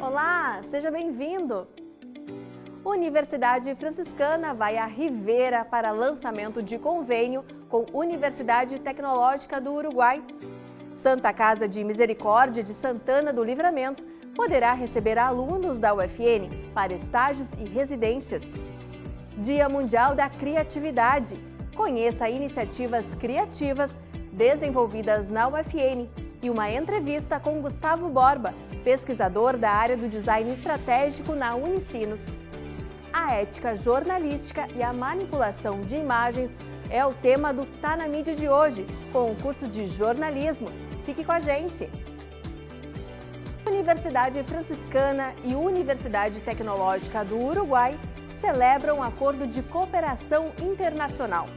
Olá, seja bem-vindo! Universidade Franciscana vai a Rivera para lançamento de convênio com Universidade Tecnológica do Uruguai. Santa Casa de Misericórdia de Santana do Livramento poderá receber alunos da UFN para estágios e residências. Dia Mundial da Criatividade. Conheça iniciativas criativas desenvolvidas na UFN e uma entrevista com Gustavo Borba, pesquisador da área do design estratégico na Unicinos. A ética jornalística e a manipulação de imagens é o tema do Tá na Mídia de hoje, com o curso de jornalismo. Fique com a gente! Universidade Franciscana e Universidade Tecnológica do Uruguai celebram um acordo de cooperação internacional.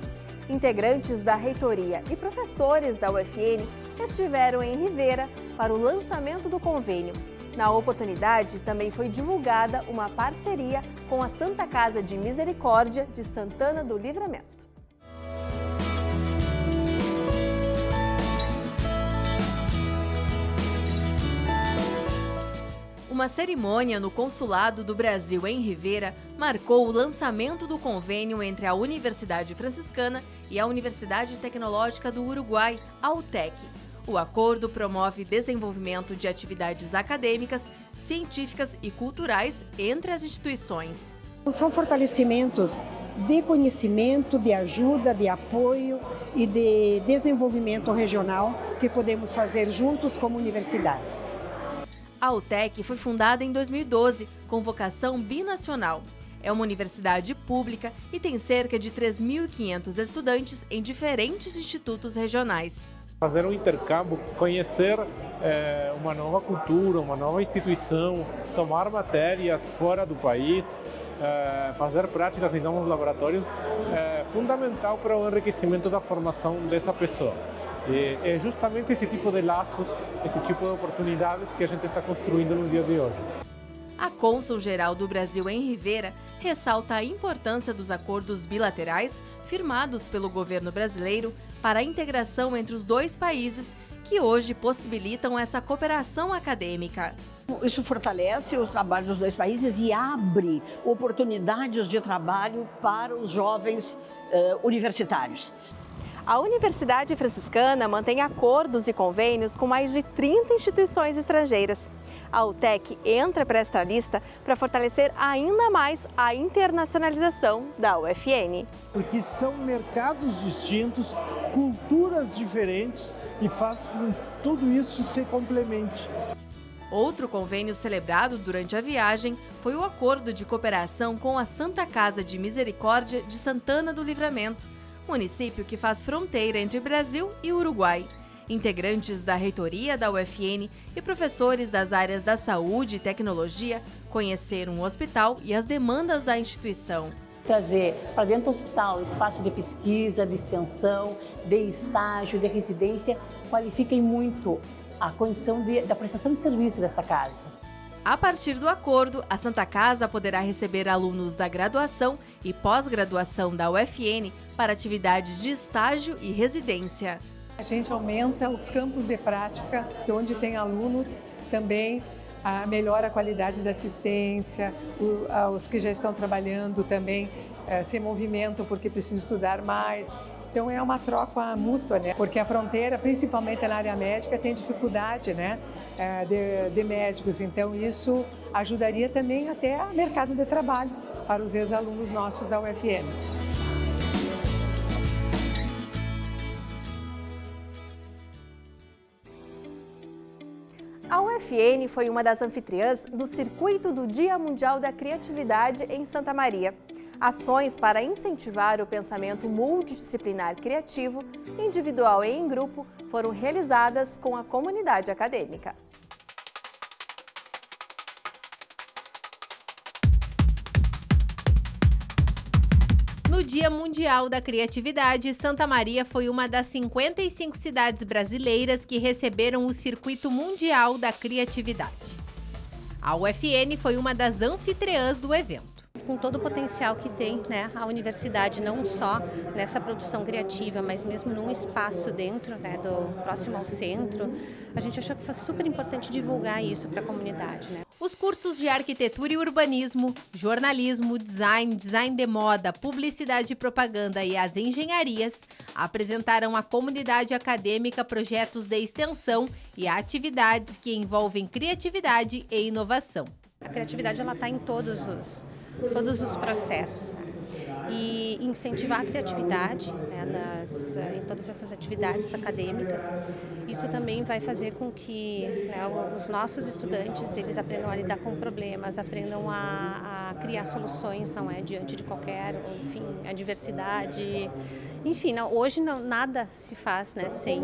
Integrantes da reitoria e professores da UFN estiveram em Rivera para o lançamento do convênio. Na oportunidade, também foi divulgada uma parceria com a Santa Casa de Misericórdia de Santana do Livramento. Uma cerimônia no Consulado do Brasil em Rivera marcou o lançamento do convênio entre a Universidade Franciscana e a Universidade Tecnológica do Uruguai, a UTEC. O acordo promove desenvolvimento de atividades acadêmicas, científicas e culturais entre as instituições. São fortalecimentos de conhecimento, de ajuda, de apoio e de desenvolvimento regional que podemos fazer juntos como universidades. A UTEC foi fundada em 2012, com vocação binacional. É uma universidade pública e tem cerca de 3.500 estudantes em diferentes institutos regionais. Fazer um intercâmbio, conhecer uma nova cultura, uma nova instituição, tomar matérias fora do país, fazer práticas em novos laboratórios é fundamental para o enriquecimento da formação dessa pessoa. E é justamente esse tipo de laços, esse tipo de oportunidades que a gente está construindo no dia de hoje. A Cônsul-Geral do Brasil em Rivera ressalta a importância dos acordos bilaterais firmados pelo governo brasileiro para a integração entre os dois países, que hoje possibilitam essa cooperação acadêmica. Isso fortalece o trabalho dos dois países e abre oportunidades de trabalho para os jovens universitários. A Universidade Franciscana mantém acordos e convênios com mais de 30 instituições estrangeiras. A UTEC entra para esta lista para fortalecer ainda mais a internacionalização da UFN. Porque são mercados distintos, culturas diferentes e faz com que tudo isso se complemente. Outro convênio celebrado durante a viagem foi o acordo de cooperação com a Santa Casa de Misericórdia de Santana do Livramento, município que faz fronteira entre Brasil e Uruguai. Integrantes da reitoria da UFN e professores das áreas da saúde e tecnologia conheceram o hospital e as demandas da instituição. Trazer para dentro do hospital espaço de pesquisa, de extensão, de estágio, de residência, qualifiquem muito a condição da prestação de serviço desta casa. A partir do acordo, a Santa Casa poderá receber alunos da graduação e pós-graduação da UFN para atividades de estágio e residência. A gente aumenta os campos de prática, onde tem aluno também melhora a qualidade da assistência, os que já estão trabalhando também se movimentam porque precisam estudar mais. Então é uma troca mútua, né? Porque a fronteira, principalmente na área médica, tem dificuldade, né? de médicos, então isso ajudaria também até o mercado de trabalho para os ex-alunos nossos da UFN. A UFN foi uma das anfitriãs do circuito do Dia Mundial da Criatividade em Santa Maria. Ações para incentivar o pensamento multidisciplinar criativo, individual e em grupo, foram realizadas com a comunidade acadêmica. No Dia Mundial da Criatividade, Santa Maria foi uma das 55 cidades brasileiras que receberam o Circuito Mundial da Criatividade. A UFN foi uma das anfitriãs do evento. com todo o potencial que tem, né, a universidade, não só nessa produção criativa, mas mesmo num espaço dentro, né, próximo ao centro. A gente achou que foi super importante divulgar isso para a comunidade, né? Os cursos de arquitetura e urbanismo, jornalismo, design de moda, publicidade e propaganda e as engenharias apresentaram à comunidade acadêmica projetos de extensão e atividades que envolvem criatividade e inovação. A criatividade ela está em todos os processos, né? E incentivar a criatividade, né, em todas essas atividades acadêmicas, isso também vai fazer com que, né, os nossos estudantes eles aprendam a lidar com problemas, aprendam a criar soluções, não é, diante de qualquer, enfim, adversidade. Enfim, hoje nada se faz, né, sem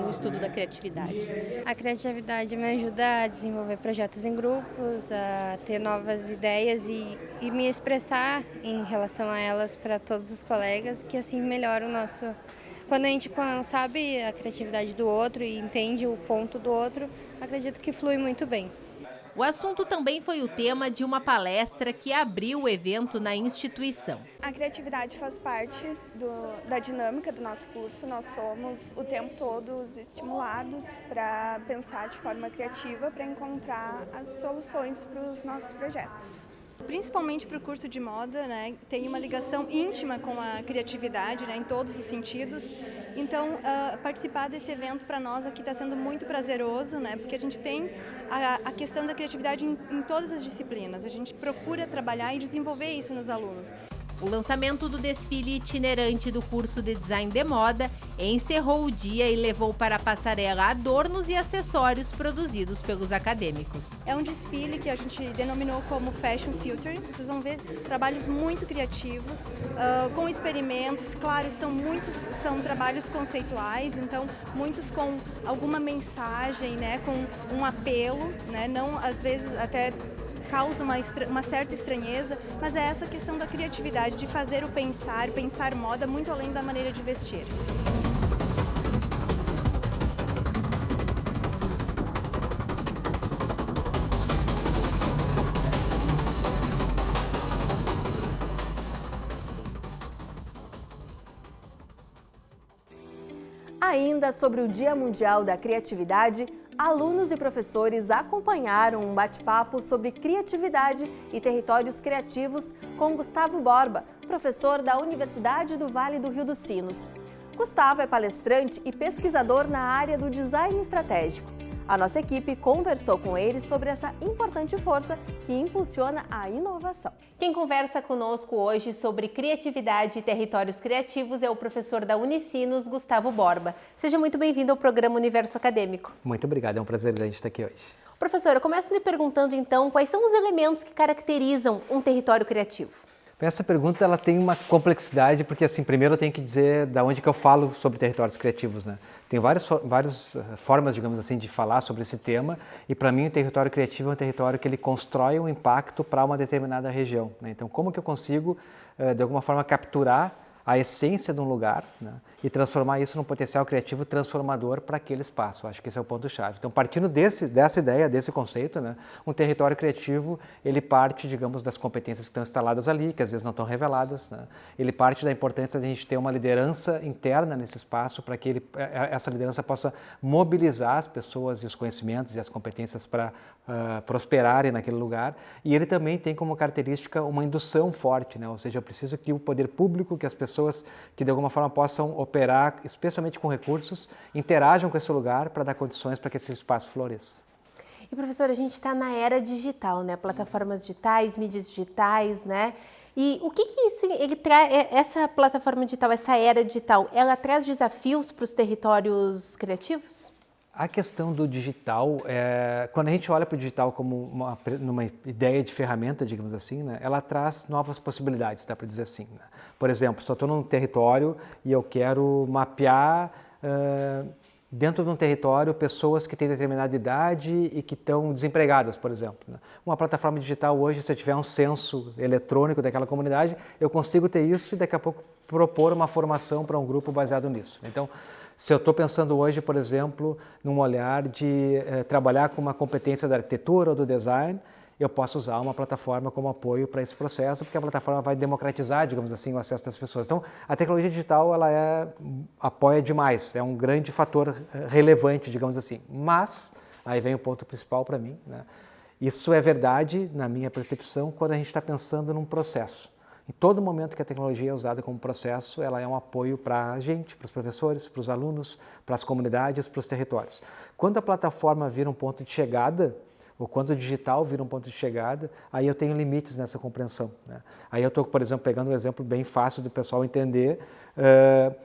o estudo da criatividade. A criatividade me ajuda a desenvolver projetos em grupos, a ter novas ideias e me expressar em relação a elas para todos os colegas, que assim melhora o nosso... Quando a gente sabe a criatividade do outro e entende o ponto do outro, acredito que flui muito bem. O assunto também foi o tema de uma palestra que abriu o evento na instituição. A criatividade faz parte da dinâmica do nosso curso. Nós somos o tempo todo estimulados para pensar de forma criativa, para encontrar as soluções para os nossos projetos. Principalmente para o curso de moda, né, tem uma ligação íntima com a criatividade, né, em todos os sentidos. Então, participar desse evento para nós aqui está sendo muito prazeroso, né, porque a gente tem a questão da criatividade em todas as disciplinas. A gente procura trabalhar e desenvolver isso nos alunos. O lançamento do desfile itinerante do curso de design de moda encerrou o dia e levou para a passarela adornos e acessórios produzidos pelos acadêmicos. É um desfile que a gente denominou como Fashion Future. Vocês vão ver trabalhos muito criativos, com experimentos. Claro, são trabalhos conceituais, então muitos com alguma mensagem, né, com um apelo, né, não às vezes até causa uma certa estranheza, mas é essa questão da criatividade, de fazer o pensar moda muito além da maneira de vestir. Ainda sobre o Dia Mundial da Criatividade, alunos e professores acompanharam um bate-papo sobre criatividade e territórios criativos com Gustavo Borba, professor da Universidade do Vale do Rio dos Sinos. Gustavo é palestrante e pesquisador na área do design estratégico. A nossa equipe conversou com ele sobre essa importante força que impulsiona a inovação. Quem conversa conosco hoje sobre criatividade e territórios criativos é o professor da Unicinos, Gustavo Borba. Seja muito bem-vindo ao programa Universo Acadêmico. Muito obrigado, é um prazer grande estar aqui hoje. Professor, eu começo lhe perguntando então quais são os elementos que caracterizam um território criativo? Essa pergunta ela tem uma complexidade, porque assim, primeiro eu tenho que dizer da onde que eu falo sobre territórios criativos, né? Tem várias formas, digamos assim, de falar sobre esse tema, e para mim o território criativo é um território que ele constrói um impacto para uma determinada região, né? Então, como que eu consigo, de alguma forma, capturar a essência de um lugar, né, e transformar isso num potencial criativo transformador para aquele espaço. Eu acho que esse é o ponto-chave. Então, partindo dessa ideia, desse conceito, né, um território criativo, ele parte, digamos, das competências que estão instaladas ali, que às vezes não estão reveladas, né? Ele parte da importância de a gente ter uma liderança interna nesse espaço para que essa liderança possa mobilizar as pessoas e os conhecimentos e as competências para prosperarem naquele lugar. E ele também tem como característica uma indução forte, né? Ou seja, eu preciso que o poder público, que as pessoas que de alguma forma possam operar, especialmente com recursos, interajam com esse lugar para dar condições para que esse espaço floresça. E professor, a gente está na era digital, né? Plataformas digitais, mídias digitais, né? E o que isso ele traz? Essa plataforma digital, essa era digital, ela traz desafios para os territórios criativos? A questão do digital, quando a gente olha para o digital como uma ideia de ferramenta, digamos assim, né, ela traz novas possibilidades, dá para dizer assim, né? Por exemplo, se eu estou num território e eu quero mapear dentro de um território pessoas que têm determinada idade e que estão desempregadas, por exemplo, né? Uma plataforma digital hoje, se eu tiver um censo eletrônico daquela comunidade, eu consigo ter isso e daqui a pouco propor uma formação para um grupo baseado nisso. Então, se eu estou pensando hoje, por exemplo, num olhar de trabalhar com uma competência da arquitetura ou do design eu posso usar uma plataforma como apoio para esse processo, porque a plataforma vai democratizar, digamos assim, o acesso das pessoas. Então, a tecnologia digital, ela apoia demais, é um grande fator relevante, digamos assim. Mas, aí vem o ponto principal para mim, né? Isso é verdade, na minha percepção, quando a gente está pensando num processo. Em todo momento que a tecnologia é usada como processo, ela é um apoio para a gente, para os professores, para os alunos, para as comunidades, para os territórios. Quando a plataforma vira um ponto de chegada, ou quando o digital vira um ponto de chegada, aí eu tenho limites nessa compreensão, né? Aí eu estou, por exemplo, pegando um exemplo bem fácil do pessoal entender.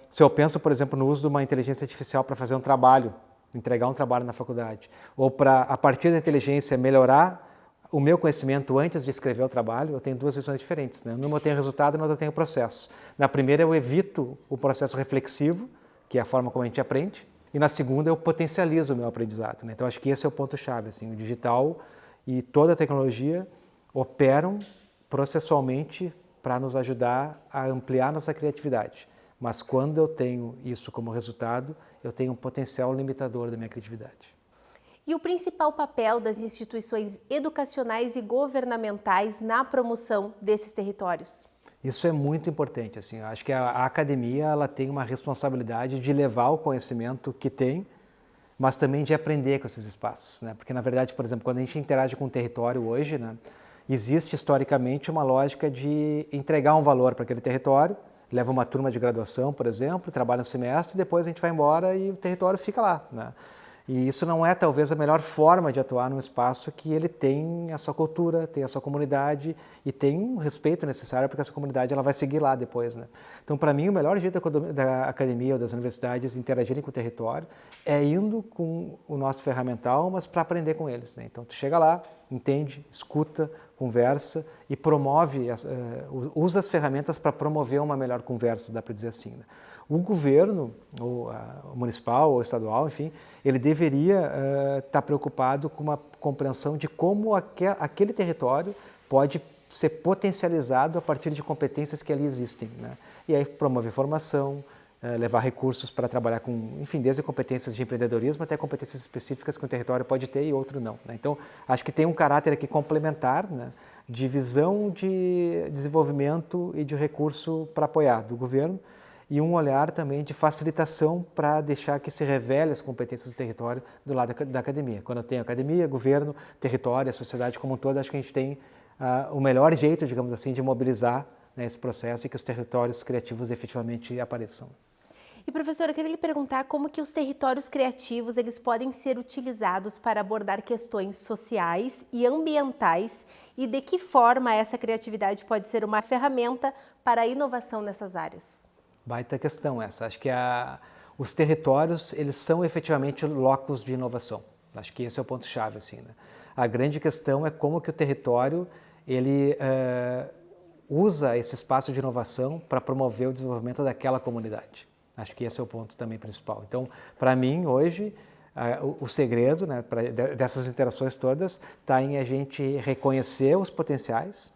Se eu penso, por exemplo, no uso de uma inteligência artificial para fazer um trabalho, entregar um trabalho na faculdade, ou para, a partir da inteligência, melhorar o meu conhecimento antes de escrever o trabalho, eu tenho duas visões diferentes, né? Numa eu tenho resultado, na outra eu tenho processo. Na primeira eu evito o processo reflexivo, que é a forma como a gente aprende, e na segunda eu potencializo o meu aprendizado, né? Então acho que esse é o ponto-chave, assim, o digital e toda a tecnologia operam processualmente para nos ajudar a ampliar nossa criatividade. Mas quando eu tenho isso como resultado, eu tenho um potencial limitador da minha criatividade. E o principal papel das instituições educacionais e governamentais na promoção desses territórios? Isso é muito importante, assim, eu acho que a academia ela tem uma responsabilidade de levar o conhecimento que tem, mas também de aprender com esses espaços, né? Porque na verdade, por exemplo, quando a gente interage com o território hoje, né, existe historicamente uma lógica de entregar um valor para aquele território, leva uma turma de graduação, por exemplo, trabalha um semestre, depois a gente vai embora e o território fica lá, né? E isso não é talvez a melhor forma de atuar num espaço que ele tem a sua cultura, tem a sua comunidade e tem um respeito necessário porque essa comunidade ela vai seguir lá depois, né? Então, para mim, o melhor jeito da academia ou das universidades interagirem com o território é indo com o nosso ferramental, mas para aprender com eles, né? Então, tu chega lá, entende, escuta, conversa e promove, usa as ferramentas para promover uma melhor conversa, dá para dizer assim, né? O governo, ou municipal ou estadual, enfim, ele deveria estar preocupado com uma compreensão de como aquele território pode ser potencializado a partir de competências que ali existem, né? E aí promover formação, levar recursos para trabalhar com, enfim, desde competências de empreendedorismo até competências específicas que um território pode ter e outro não, né? Então, acho que tem um caráter aqui complementar, né, de visão de desenvolvimento e de recurso para apoiar do governo, e um olhar também de facilitação para deixar que se revele as competências do território do lado da academia. Quando eu tenho academia, governo, território, a sociedade como um todo, acho que a gente tem o melhor jeito, digamos assim, de mobilizar, né, esse processo e que os territórios criativos efetivamente apareçam. E professora, eu queria lhe perguntar como que os territórios criativos eles podem ser utilizados para abordar questões sociais e ambientais e de que forma essa criatividade pode ser uma ferramenta para a inovação nessas áreas? Baita questão essa. Acho que os territórios, eles são efetivamente locos de inovação. Acho que esse é o ponto-chave, assim, né? A grande questão é como que o território, ele usa esse espaço de inovação para promover o desenvolvimento daquela comunidade. Acho que esse é o ponto também principal. Então, para mim, hoje, o segredo, né, dessas interações todas está em a gente reconhecer os potenciais,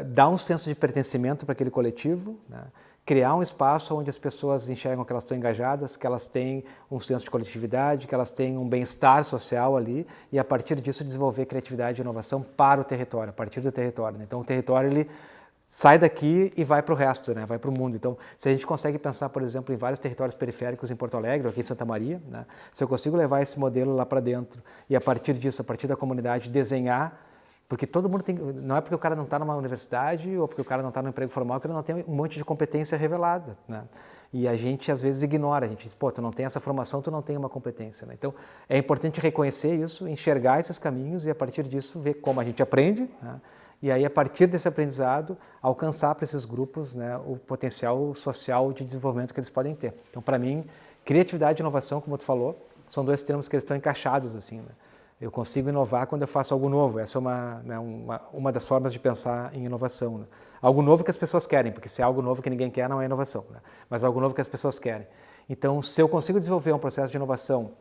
dar um senso de pertencimento para aquele coletivo, né? Criar um espaço onde as pessoas enxergam que elas estão engajadas, que elas têm um senso de coletividade, que elas têm um bem-estar social ali e a partir disso desenvolver criatividade e inovação para o território, a partir do território, né? Então o território ele sai daqui e vai para o resto, né? Vai para o mundo. Então se a gente consegue pensar, por exemplo, em vários territórios periféricos em Porto Alegre, aqui em Santa Maria, né? Se eu consigo levar esse modelo lá para dentro e a partir disso, a partir da comunidade, desenhar. Porque todo mundo tem, não é porque o cara não está numa universidade ou porque o cara não está no emprego formal que ele não tem um monte de competência revelada, né? E a gente às vezes ignora, a gente diz, pô, tu não tem essa formação, tu não tem uma competência, né? Então é importante reconhecer isso, enxergar esses caminhos e a partir disso ver como a gente aprende, né? E aí a partir desse aprendizado alcançar para esses grupos, né, o potencial social de desenvolvimento que eles podem ter. Então para mim, criatividade e inovação, como tu falou, são dois termos que eles estão encaixados assim, né? Eu consigo inovar quando eu faço algo novo. Essa é uma das formas de pensar em inovação, né? Algo novo que as pessoas querem, porque se é algo novo que ninguém quer, não é inovação, né? Mas algo novo que as pessoas querem. Então, se eu consigo desenvolver um processo de inovação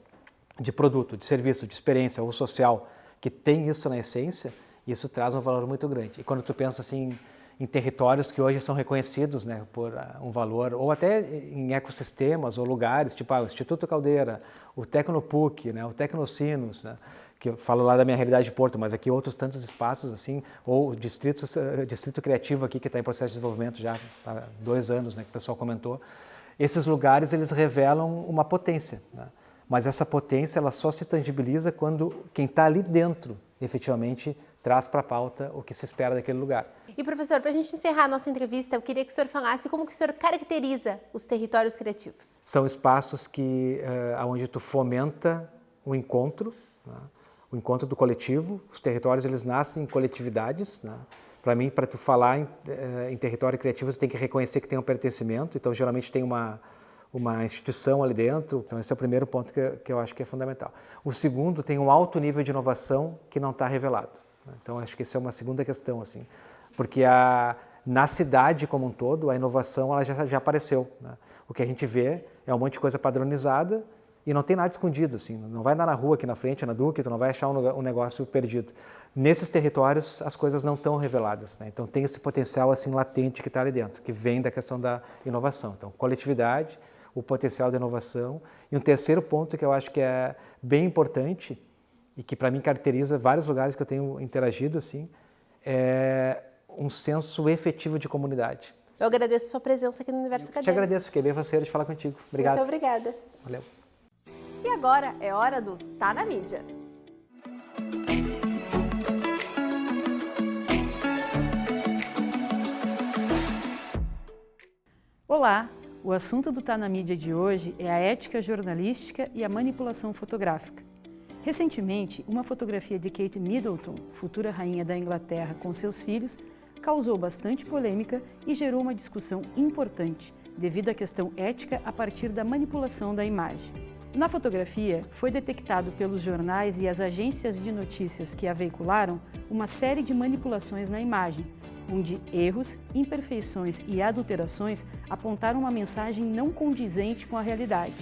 de produto, de serviço, de experiência ou social, que tem isso na essência, isso traz um valor muito grande. E quando tu pensa assim em territórios que hoje são reconhecidos, né, por um valor, ou até em ecossistemas ou lugares, tipo o Instituto Caldeira, o Tecnopuc, né, o Tecnocinos, né, que eu falo lá da minha realidade de Porto, mas aqui outros tantos espaços, assim, ou distrito criativo aqui, que está em processo de desenvolvimento já há 2 anos, né, que o pessoal comentou. Esses lugares, eles revelam uma potência, né? Mas essa potência, ela só se tangibiliza quando quem está ali dentro, efetivamente, traz para a pauta o que se espera daquele lugar. E, professor, para a gente encerrar a nossa entrevista, eu queria que o senhor falasse como que o senhor caracteriza os territórios criativos. São espaços onde tu fomenta o encontro, né? O encontro do coletivo. Os territórios, eles nascem em coletividades, né? Para mim, para tu falar em território criativo, tu tem que reconhecer que tem um pertencimento, então geralmente tem uma instituição ali dentro, então esse é o primeiro ponto que eu acho que é fundamental. O segundo, tem um alto nível de inovação que não está revelado, né? Então acho que essa é uma segunda questão, assim, porque na cidade como um todo, a inovação ela já apareceu, né? O que a gente vê é um monte de coisa padronizada e não tem nada escondido, assim, não vai andar na rua aqui na frente, na Duque, tu não vai achar um negócio perdido. Nesses territórios, as coisas não estão reveladas, né? Então tem esse potencial assim latente que está ali dentro, que vem da questão da inovação. Então, coletividade, o potencial da inovação. E um terceiro ponto que eu acho que é bem importante e que para mim caracteriza vários lugares que eu tenho interagido, assim, é um senso efetivo de comunidade. Eu agradeço a sua presença aqui no Universo Acadêmico. Te agradeço, fiquei bem faceiro de falar contigo. Obrigado. Muito obrigada. Valeu. E agora é hora do Tá na Mídia. Olá! O assunto do Tá na Mídia de hoje é a ética jornalística e a manipulação fotográfica. Recentemente, uma fotografia de Kate Middleton, futura rainha da Inglaterra, com seus filhos, causou bastante polêmica e gerou uma discussão importante devido à questão ética a partir da manipulação da imagem. Na fotografia, foi detectado pelos jornais e as agências de notícias que a veicularam uma série de manipulações na imagem, onde erros, imperfeições e adulterações apontaram uma mensagem não condizente com a realidade,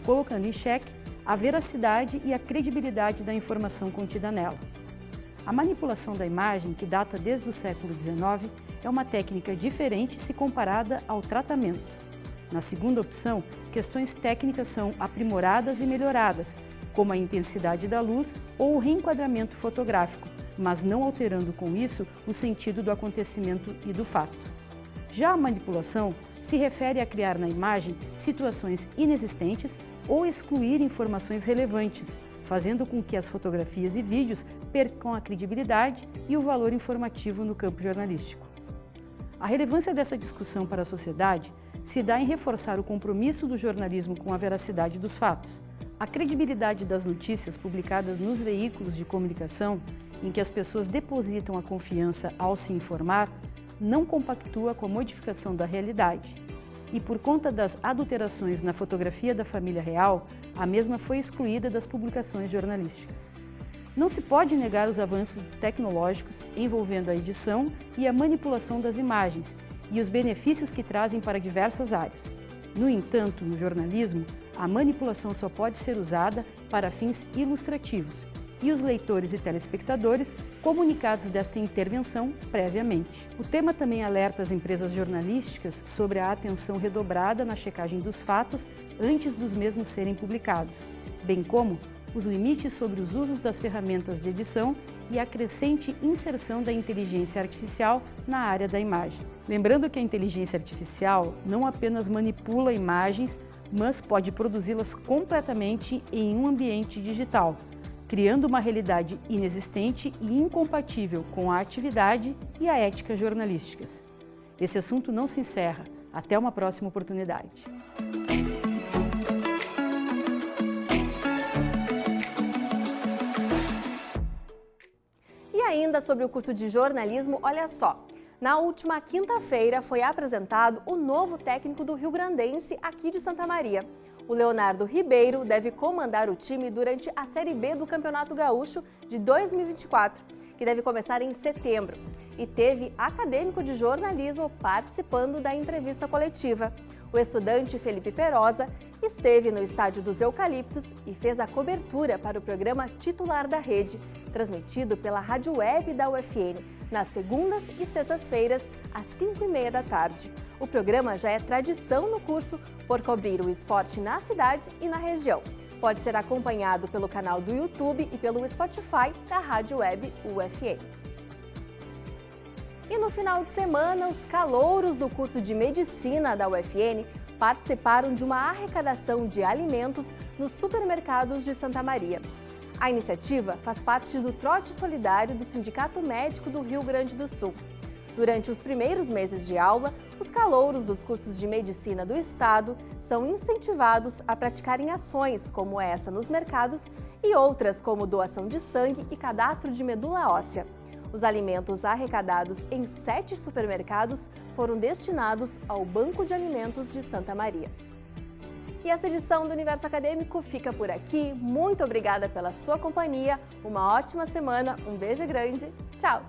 colocando em xeque a veracidade e a credibilidade da informação contida nela. A manipulação da imagem, que data desde o século XIX, é uma técnica diferente se comparada ao tratamento. Na segunda opção, questões técnicas são aprimoradas e melhoradas, como a intensidade da luz ou o reenquadramento fotográfico, mas não alterando com isso o sentido do acontecimento e do fato. Já a manipulação se refere a criar na imagem situações inexistentes ou excluir informações relevantes, fazendo com que as fotografias e vídeos percam a credibilidade e o valor informativo no campo jornalístico. A relevância dessa discussão para a sociedade se dá em reforçar o compromisso do jornalismo com a veracidade dos fatos. A credibilidade das notícias publicadas nos veículos de comunicação, em que as pessoas depositam a confiança ao se informar, não compactua com a modificação da realidade. E por conta das adulterações na fotografia da família real, a mesma foi excluída das publicações jornalísticas. Não se pode negar os avanços tecnológicos envolvendo a edição e a manipulação das imagens e os benefícios que trazem para diversas áreas. No entanto, no jornalismo, a manipulação só pode ser usada para fins ilustrativos e os leitores e telespectadores comunicados desta intervenção previamente. O tema também alerta as empresas jornalísticas sobre a atenção redobrada na checagem dos fatos antes dos mesmos serem publicados, bem como os limites sobre os usos das ferramentas de edição e a crescente inserção da inteligência artificial na área da imagem. Lembrando que a inteligência artificial não apenas manipula imagens, mas pode produzi-las completamente em um ambiente digital, criando uma realidade inexistente e incompatível com a atividade e a ética jornalísticas. Esse assunto não se encerra. Até uma próxima oportunidade. E ainda sobre o curso de jornalismo, olha só. Na última quinta-feira foi apresentado o novo técnico do Rio-Grandense aqui de Santa Maria. O Leonardo Ribeiro deve comandar o time durante a Série B do Campeonato Gaúcho de 2024, que deve começar em setembro. E teve acadêmico de jornalismo participando da entrevista coletiva. O estudante Felipe Perosa esteve no Estádio dos Eucaliptos e fez a cobertura para o programa Titular da Rede, transmitido pela Rádio Web da UFN, nas segundas e sextas-feiras, às 5h30 da tarde. O programa já é tradição no curso por cobrir o esporte na cidade e na região. Pode ser acompanhado pelo canal do YouTube e pelo Spotify da Rádio Web UFN. E no final de semana, os calouros do curso de Medicina da UFN participaram de uma arrecadação de alimentos nos supermercados de Santa Maria. A iniciativa faz parte do Trote Solidário do Sindicato Médico do Rio Grande do Sul. Durante os primeiros meses de aula, os calouros dos cursos de medicina do estado são incentivados a praticarem ações como essa nos mercados e outras como doação de sangue e cadastro de medula óssea. Os alimentos arrecadados em 7 supermercados foram destinados ao Banco de Alimentos de Santa Maria. E essa edição do Universo Acadêmico fica por aqui. Muito obrigada pela sua companhia, uma ótima semana, um beijo grande, tchau!